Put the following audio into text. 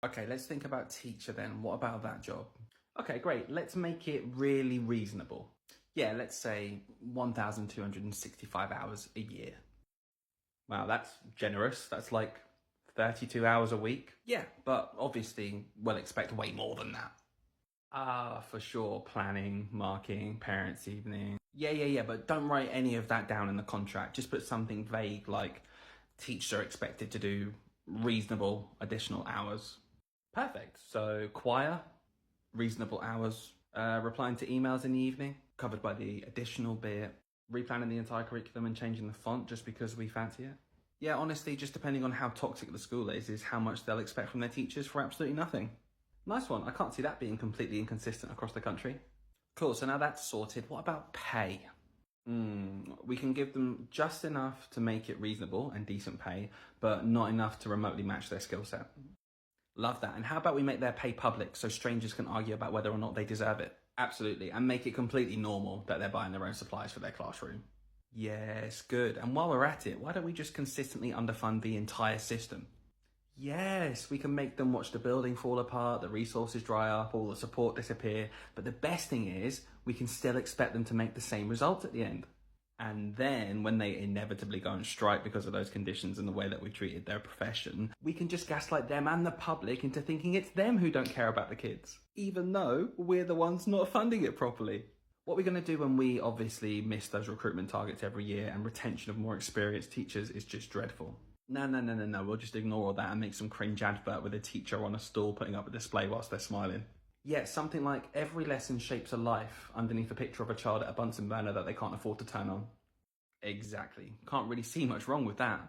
Okay, let's think about teacher then. What about that job? Okay, great. Let's make it really reasonable. Yeah, let's say 1,265 hours a year. Wow, that's generous. That's like 32 hours a week. Yeah, but obviously we'll expect way more than that. Ah, for sure. Planning, marking, parents' evening. Yeah, but don't write any of that down in the contract. Just put something vague like teachers are expected to do reasonable additional hours. Perfect. So choir, reasonable hours, replying to emails in the evening, covered by the additional bit, replanning the entire curriculum and changing the font just because we fancy it. Yeah, honestly, just depending on how toxic the school is how much they'll expect from their teachers for absolutely nothing. Nice one. I can't see that being completely inconsistent across the country. Cool, so now that's sorted. What about pay? We can give them just enough to make it reasonable and decent pay, but not enough to remotely match their skill set. Love that. And how about we make their pay public so strangers can argue about whether or not they deserve it? Absolutely. And make it completely normal that they're buying their own supplies for their classroom. Yes, good. And while we're at it, why don't we just consistently underfund the entire system? Yes, we can make them watch the building fall apart, the resources dry up, all the support disappear. But the best thing is, we can still expect them to make the same result at the end. And then, when they inevitably go on strike because of those conditions and the way that we treated their profession, we can just gaslight them and the public into thinking it's them who don't care about the kids, even though we're the ones not funding it properly. What we're going to do when we obviously miss those recruitment targets every year and retention of more experienced teachers is just dreadful. No. We'll just ignore all that and make some cringe advert with a teacher on a stool putting up a display whilst they're smiling. Yeah, something like every lesson shapes a life underneath a picture of a child at a Bunsen burner that they can't afford to turn on. Exactly. Can't really see much wrong with that.